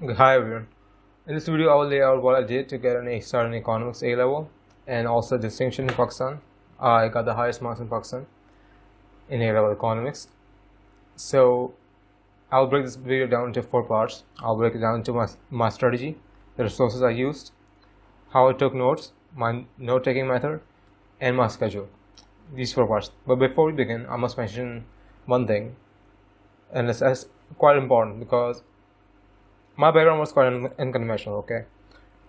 Okay, hi everyone. In this video, I will lay out what I did to get an A star in economics A level and also distinction in Pakistan. I got the highest marks in Pakistan in A level economics. So I'll break this video down into four parts. I'll break it down into my strategy, the resources I used, how I took notes, my note taking method, and my schedule. These four parts. But before we begin, I must mention one thing, and it's quite important because my background was quite unconventional. Okay,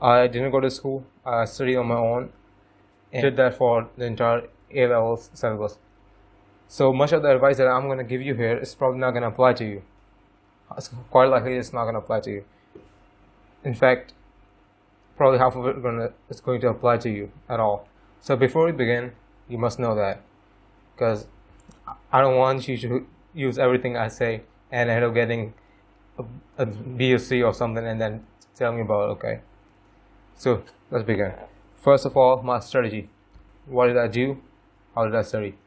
I didn't go to school. I studied on my own and did that for the entire A levels syllabus. So much of the advice that I'm going to give you here is probably not going to apply to you. It's quite likely it's not going to apply to you. In fact, probably half of it is going to apply to you at all. So before we begin, you must know that, because I don't want you to use everything I say and end up getting a B or C or something and then tell me about it. Okay, so let's begin. First of all, my strategy. What did I do? How did I study?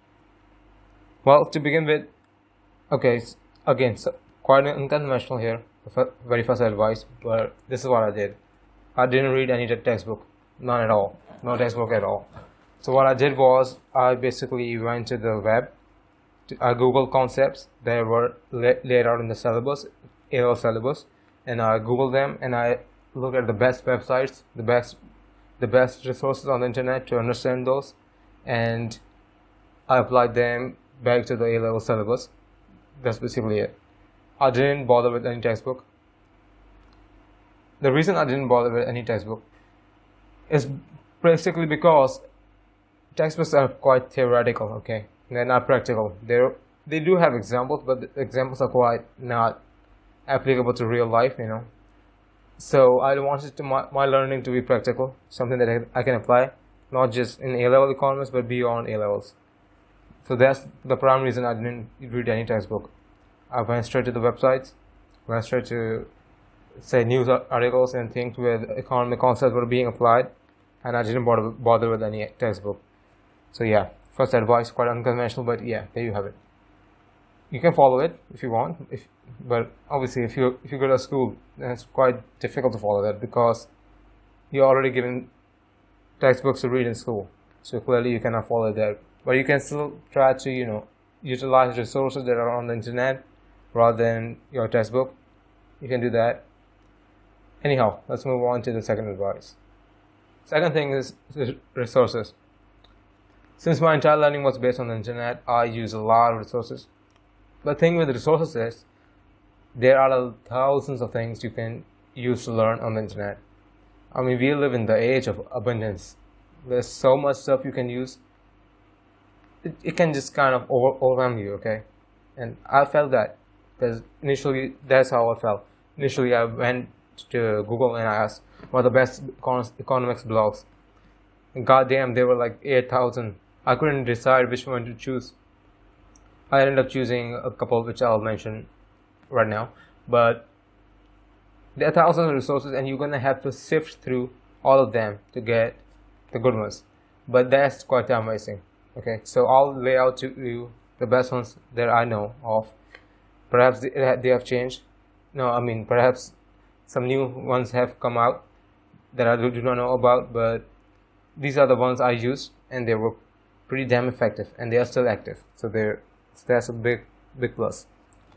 Well, to begin with, okay, again, so quite unconventional here, very first advice, but this is what I did. I didn't read any textbook, none at all, no textbook at all. So what I did was I basically went to the web, I googled concepts that were laid out in the syllabus, A-level syllabus, and I googled them and I looked at the best websites, the best resources on the internet to understand those, and I applied them back to the A-level syllabus. That's basically it. I didn't bother with any textbook. The reason I didn't bother with any textbook is basically because textbooks are quite theoretical. Okay, they're not practical. They do have examples, but the examples are quite not applicable to real life, So I wanted my learning to be practical, something that I can apply, not just in A-level economics, but beyond A-levels. So that's the prime reason I didn't read any textbook. I went straight to the websites, went straight to, say, news articles and things where the economic concepts were being applied, and I didn't bother with any textbook. So yeah, first advice, quite unconventional, but yeah, there you have it. You can follow it if you want, but obviously if you go to school, then it's quite difficult to follow that because you're already given textbooks to read in school. So clearly you cannot follow that, but you can still try to utilize resources that are on the internet rather than your textbook. You can do that. Anyhow, let's move on to the second advice. Second thing is resources. Since my entire learning was based on the internet, I use a lot of resources. The thing with resources is there are thousands of things you can use to learn on the internet. I mean, we live in the age of abundance. There's so much stuff you can use. It can just kind of overwhelm you, okay? And I felt that because initially that's how I felt. Initially, I went to Google and I asked what are the best economics blogs. And goddamn, there were like 8,000. I couldn't decide which one to choose. I ended up choosing a couple which I'll mention right now, but there are thousands of resources and you're gonna have to sift through all of them to get the good ones, but that's quite time wasting. Okay, so I'll lay out to you the best ones that I know of. Perhaps they have changed. No, I mean, perhaps some new ones have come out that I do not know about, but these are the ones I used and they were pretty damn effective and they are still active, so that's a big plus.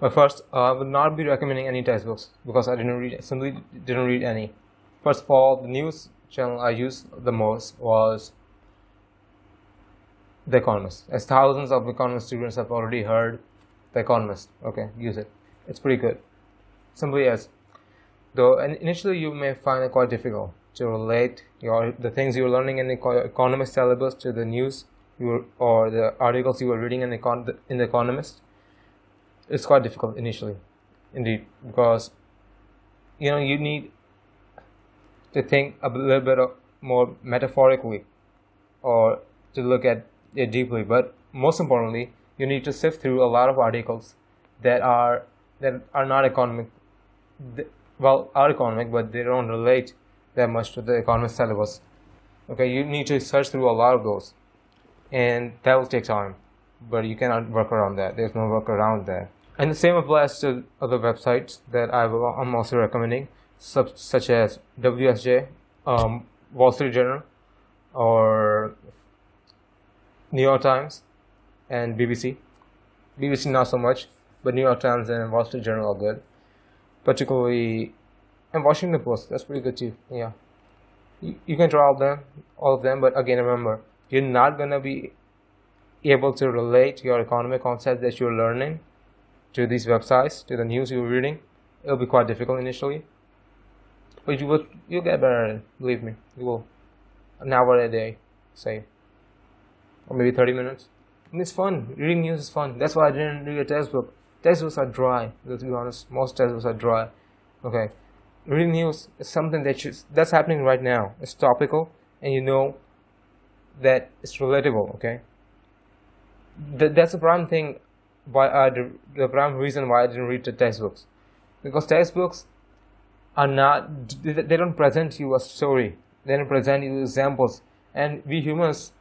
But first, I would not be recommending any textbooks because I simply didn't read any. First of all, the news channel I used the most was The Economist, as thousands of economist students have already heard The Economist. Okay, use it. It's pretty good. Simply as, though initially you may find it quite difficult to relate the things you're learning in the economist syllabus to the news or the articles you were reading in the Economist. It's quite difficult initially, indeed, because you need to think a little bit more metaphorically or to look at it deeply. But most importantly, you need to sift through a lot of articles that are not economic. Are economic, but they don't relate that much to the Economist syllabus. Okay, you need to search through a lot of those, and that will take time, but you cannot work around that. There's no work around that. And the same applies to other websites that I'm also recommending, such as WSJ, Wall Street Journal, or New York Times, and BBC. BBC not so much, but New York Times and Wall Street Journal are good. Particularly, and Washington Post, that's pretty good too. Yeah, you can try all of them, but again, remember, you're not gonna be able to relate your economic concepts that you're learning to these websites, to the news you're reading. It'll be quite difficult initially, but you'll get better at it. Believe me, you will. An hour a day, say, or maybe 30 minutes. And it's fun. Reading news is fun. That's why I didn't read a textbook. Textbooks are dry. Let's be honest. Most textbooks are dry. Okay, reading news is something that's happening right now. It's topical, and you know that it's relatable. Okay, that's the prime thing. The prime reason why I didn't read the textbooks, because textbooks are not. They don't present you a story. They don't present you examples. And we humans,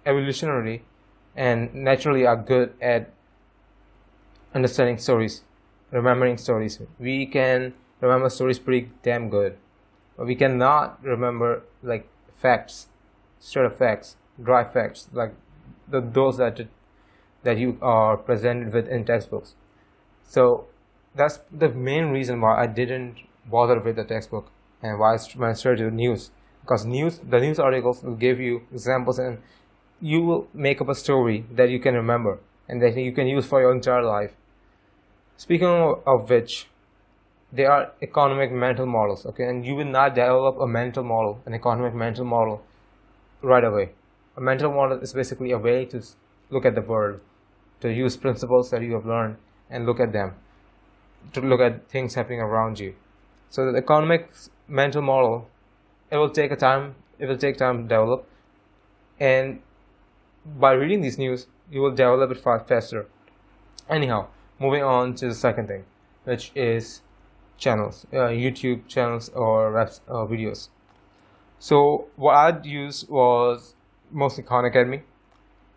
evolutionarily and naturally, are good at understanding stories, remembering stories. We can remember stories pretty damn good, but we cannot remember like facts, straight up facts, dry facts, like those that you are presented with in textbooks. So that's the main reason why I didn't bother with the textbook, and why I started with news. Because the news articles will give you examples, and you will make up a story that you can remember and that you can use for your entire life. Speaking of which, they are economic mental models, okay? And you will not develop an economic mental model right away. A mental model is basically a way to look at the world, to use principles that you have learned and look at them, to look at things happening around you. So the economic mental model, it will take time to develop, and by reading these news, you will develop it far faster. Anyhow, moving on to the second thing, which is channels, YouTube channels or videos. So what I'd use was mostly Khan Academy,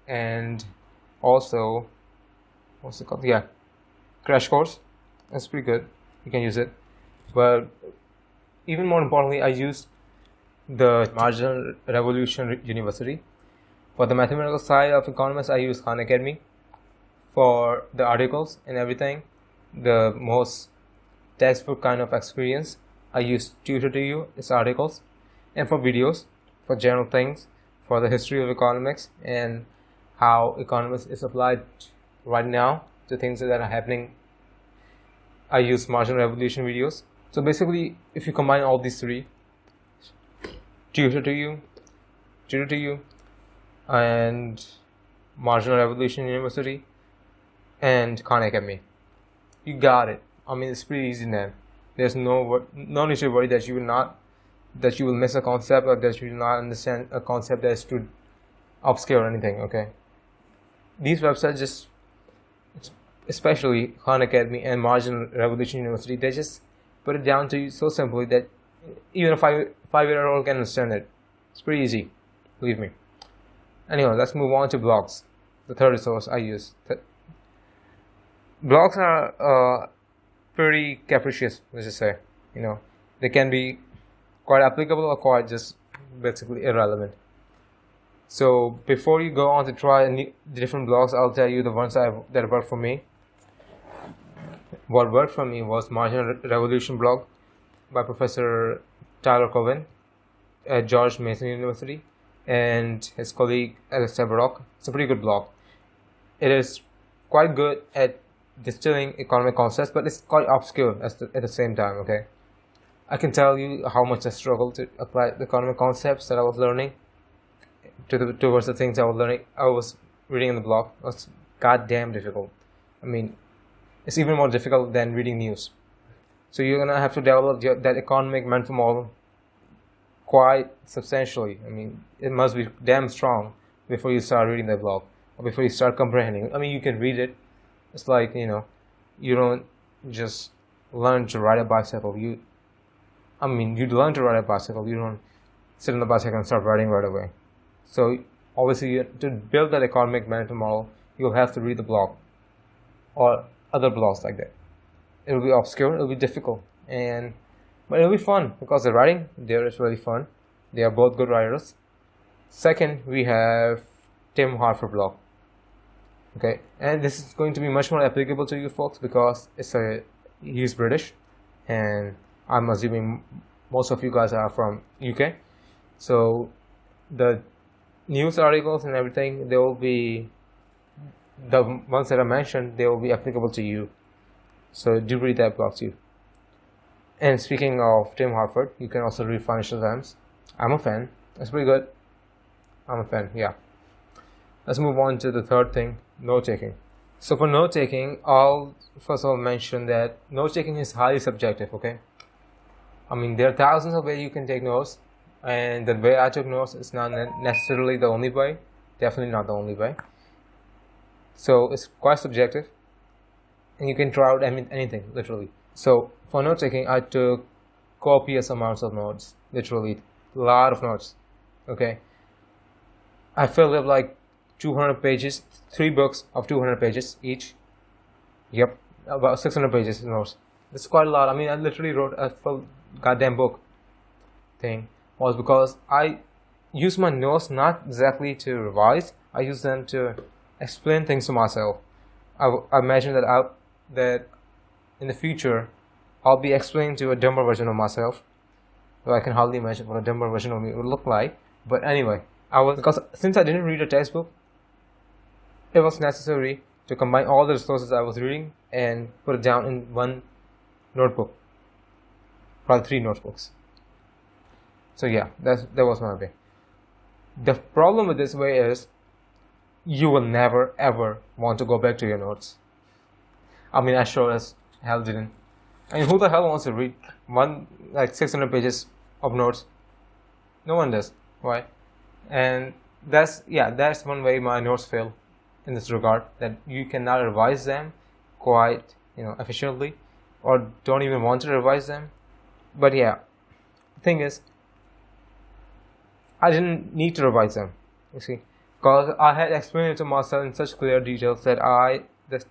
and also, what's it called? Yeah, Crash Course. That's pretty good. You can use it. But even more importantly, I used the Marginal Revolution University. For the mathematical side of economics, I use Khan Academy. For the articles and everything, the most textbook kind of experience, I use Tutor2U, its articles. And for videos, for general things, for the history of economics and how economics is applied right now to things that are happening, I use Marginal Revolution videos. So basically, if you combine all these three, Tutor2U, and Marginal Revolution University, and Khan Academy, you got it. I mean, it's pretty easy then. There's no need to worry that you will miss a concept, or that you will not understand a concept that is too obscure or anything. Okay, these websites, especially Khan Academy and Marginal Revolution University, they just put it down to you so simply that even a five-year-old can understand it. It's pretty easy, believe me. Anyway, let's move on to blogs, the third resource I use. Blogs are pretty capricious, let's just say. You know, they can be quite applicable or quite just basically irrelevant. So before you go on to try the different blogs, I'll tell you the ones that worked for me. What worked for me was Marginal Revolution blog by Professor Tyler Cowen at George Mason University and his colleague Alex Tabarrok. It's a pretty good blog. It is quite good at distilling economic concepts, but it's quite obscure at the same time. Okay, I can tell you how much I struggled to apply the economic concepts that I was learning towards the things I was reading in the blog. It was goddamn difficult. I mean, it's even more difficult than reading news. So you're gonna have to develop that economic mental model quite substantially. I mean, it must be damn strong before you start reading the blog, or before you start comprehending. I mean, you can read it. It's like, you know, you don't just learn to ride a bicycle. You learn to ride a bicycle. You don't sit on the bicycle and start riding right away. So obviously, to build that economic mental model, you'll have to read the blog or other blogs like that. It will be obscure. It will be difficult, and But it'll be fun because the writing there is really fun. They are both good writers. Second, we have Tim Harford blog. Okay, and this is going to be much more applicable to you folks because he's British, and I'm assuming most of you guys are from UK. So the news articles and everything, they will be the ones that I mentioned. They will be applicable to you. So do read that blog too. And speaking of Tim Harford, you can also read Financial Times. I'm a fan. It's pretty good. I'm a fan. Yeah. Let's move on to the third thing, note-taking. So for note-taking, I'll first of all mention that note-taking is highly subjective, okay? I mean, there are thousands of ways you can take notes, and the way I took notes is not necessarily the only way. Definitely not the only way. So it's quite subjective, and you can try out anything, literally. So for note-taking, I took copious amounts of notes, literally, a lot of notes, okay? I filled up like 200 pages, 3 books of 200 pages each. Yep, about 600 pages of notes. That's quite a lot. I mean, I literally wrote a full goddamn book thing. Was because I use my notes not exactly to revise. I use them to explain things to myself. I imagine that in the future I'll be explaining to a dumber version of myself. Though I can hardly imagine what a dumber version of me would look like. But anyway, because since I didn't read a textbook, it was necessary to combine all the resources I was reading and put it down in one notebook, probably 3 notebooks. So yeah, that was my way. The problem with this way is you will never ever want to go back to your notes. I mean, I sure as hell didn't. I mean, who the hell wants to read 600 pages of notes? No one does. Why? And that's one way my notes fail in this regard, that you cannot revise them quite efficiently, or don't even want to revise them. But yeah, the thing is, I didn't need to revise them, you see, because I had explained it to myself in such clear details that the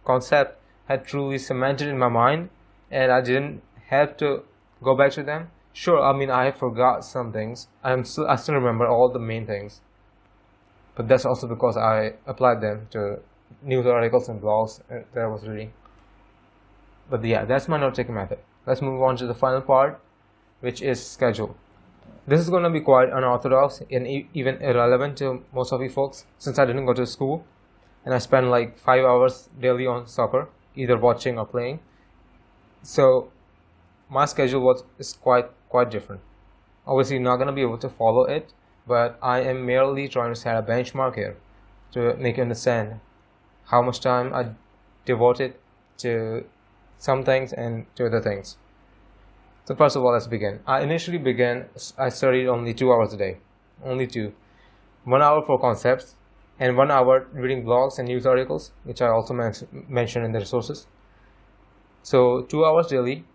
concept had truly cemented in my mind, and I didn't have to go back to them. Sure, I mean, I forgot some things. I still remember all the main things, but that's also because I applied them to news articles and blogs that I was reading. But yeah, that's my note-taking method. Let's move on to the final part, which is schedule. This is going to be quite unorthodox and even irrelevant to most of you folks, since I didn't go to school and I spent like 5 hours daily on soccer, either watching or playing. So my schedule is quite different. Obviously, you're not going to be able to follow it, but I am merely trying to set a benchmark here to make you understand how much time I devoted to some things and to other things. So first of all, let's begin. I studied only 2 hours a day. Only 2. 1 hour for concepts and 1 hour reading blogs and news articles, which I also mentioned in the resources. So 2 hours daily,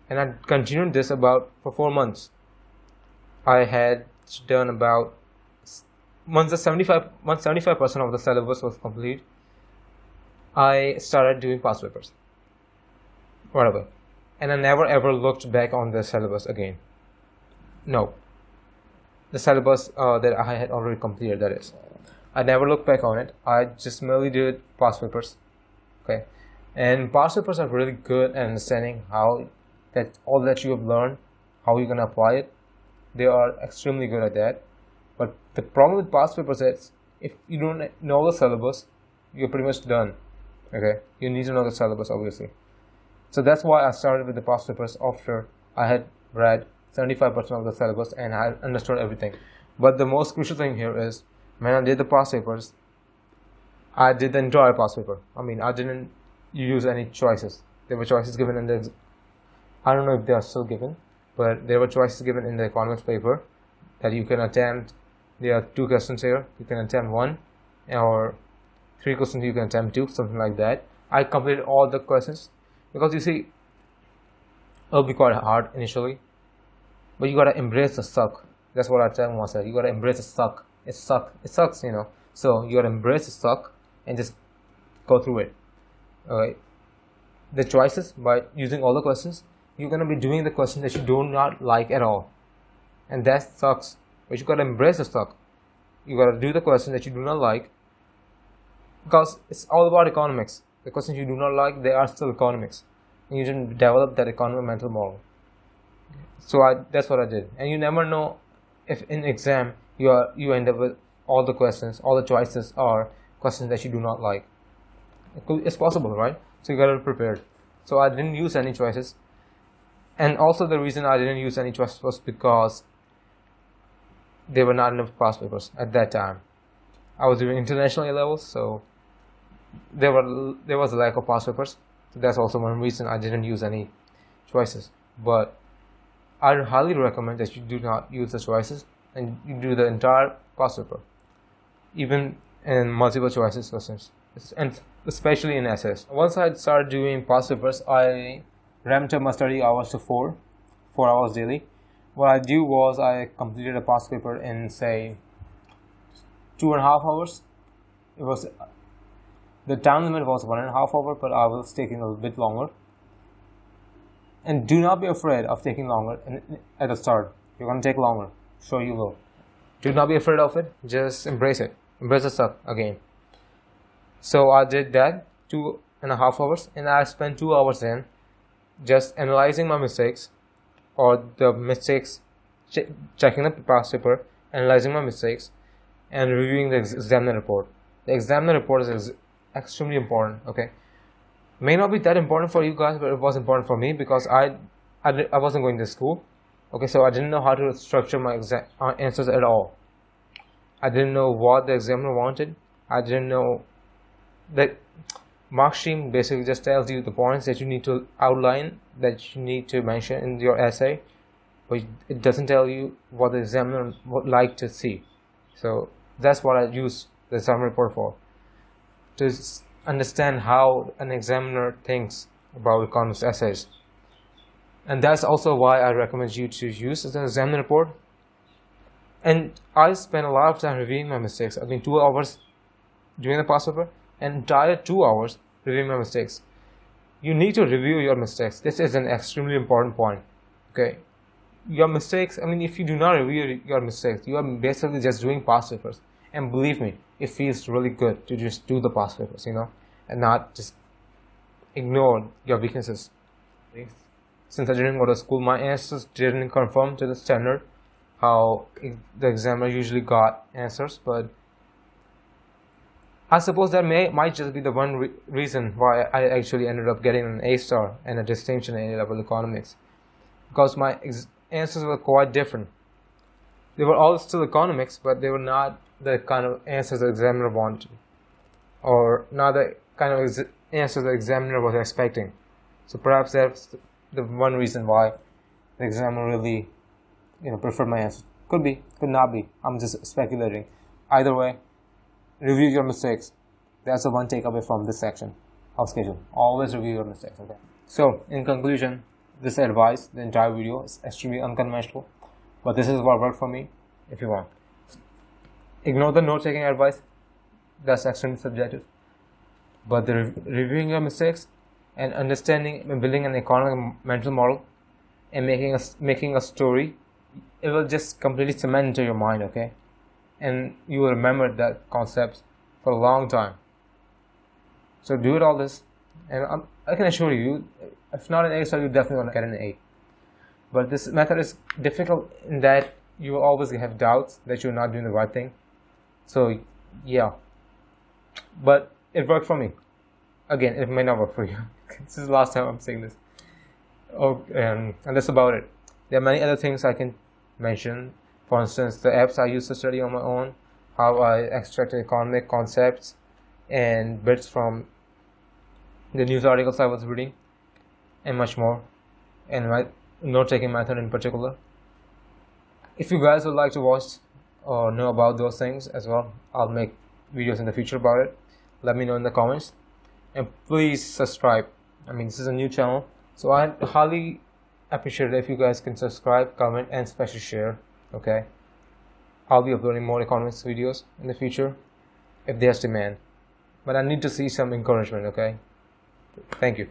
and I continued this for 4 months. I had done about once 75% of the syllabus was complete, I started doing past papers, whatever, and I never ever looked back on the syllabus again. No, the syllabus that I had already completed, that is, I never looked back on it. I just merely did past papers. Okay, and past papers are really good at understanding how all that you have learned, how you're gonna apply it. They are extremely good at that. But the problem with past papers is, if you don't know the syllabus, you're pretty much done. Okay, you need to know the syllabus, obviously. So that's why I started with the past papers after I had read 75% of the syllabus and I understood everything. But the most crucial thing here is, when I did the past papers, I did the entire past paper. I mean, I didn't use any choices. There were choices given in the, I don't know if they are still given, but there were choices given in the economics paper that you can attempt. There are 2 questions here. You can attempt 1, or 3 questions you can attempt 2, something like that. I completed all the questions because, you see, it'll be quite hard initially, but you gotta embrace the suck. That's what I tell myself. You gotta embrace the suck. It sucks, you know. So you gotta embrace the suck and just go through it. Alright. The choices, by using all the questions, you're gonna be doing the questions that you do not like at all, and that sucks. But you gotta embrace the suck. You gotta do the questions that you do not like, because it's all about economics. The questions you do not like, they are still economics, and you didn't develop that economic mental model. So that's what I did. And you never know if in exam you end up with all the questions, all the choices are questions that you do not like. It's possible, right? So you gotta be prepared. So I didn't use any choices, and also the reason I didn't use any choices was because there were not enough past papers at that time. I was doing international A levels, so there was a lack of past papers. So that's also one reason I didn't use any choices. But I highly recommend that you do not use the choices and you do the entire past paper, even in multiple choices questions, and especially in essays. Once I started doing past papers, I ramped up my study hours to 4 hours daily. What I do was I completed a past paper in, say, 2.5 hours. It was the time limit was 1.5 hours, but I was taking a bit longer. And do not be afraid of taking longer at the start. You're going to take longer. Sure you will. Do not be afraid of it. Just embrace it. Embrace the stuff again. So I did that 2.5 hours, and I spent 2 hours in just analyzing my mistakes, or the mistakes, checking the past paper, analyzing my mistakes, and reviewing the examiner report. The examiner report is extremely important. Okay, may not be that important for you guys, but it was important for me because I wasn't going to school. Okay, so I didn't know how to structure my answers at all. I didn't know what the examiner wanted. I didn't know that mark stream basically just tells you the points that you need to outline, that you need to mention in your essay, but it doesn't tell you what the examiner would like to see. So that's what I use the exam report for, to understand how an examiner thinks about economist essays. And that's also why I recommend you to use the examiner report. And I spent a lot of time reviewing my mistakes. I mean, 2 hours doing the past paper, and entire 2 hours reviewing my mistakes. You need to review your mistakes. This is an extremely important point. Okay, your mistakes, I mean, if you do not review your mistakes, you are basically just doing past papers. And believe me, it feels really good to just do the past papers, you know, and not just ignore your weaknesses. Since I didn't go to school, my answers didn't conform to the standard how the examiner usually got answers, but I suppose that might just be the one reason why I actually ended up getting an A star and a distinction in A-level economics, because my answers were quite different. They were all still economics, but they were not the kind of answers the examiner wanted, or not the kind of answers the examiner was expecting. So perhaps that's the one reason why the examiner really, preferred my answer. Could be, could not be. I'm just speculating. Either way, review your mistakes. That's the one takeaway from this section of schedule. Always review your mistakes. Okay. So in conclusion, this advice, the entire video is extremely unconventional, but this is what worked for me. If you want, ignore the note-taking advice. That's extremely subjective. But the reviewing your mistakes and understanding and building an economic mental model and making a story, it will just completely cement into your mind. Okay, and you will remember that concept for a long time. So do it all this, and I can assure you, if not an A star, you definitely want to get an A. But this method is difficult in that you will always have doubts that you're not doing the right thing. So yeah, but it worked for me. Again, it may not work for you. This is the last time I'm saying this. Oh, and that's about it. There are many other things I can mention. For instance, the apps I used to study on my own, how I extracted economic concepts and bits from the news articles I was reading, and much more, and my note-taking method in particular. If you guys would like to watch or know about those things as well, I'll make videos in the future about it. Let me know in the comments, and please subscribe. I mean, this is a new channel, so I highly appreciate it if you guys can subscribe, comment, and especially share. Okay, I'll be uploading more economics videos in the future if there's demand, but I need to see some encouragement. Okay, thank you.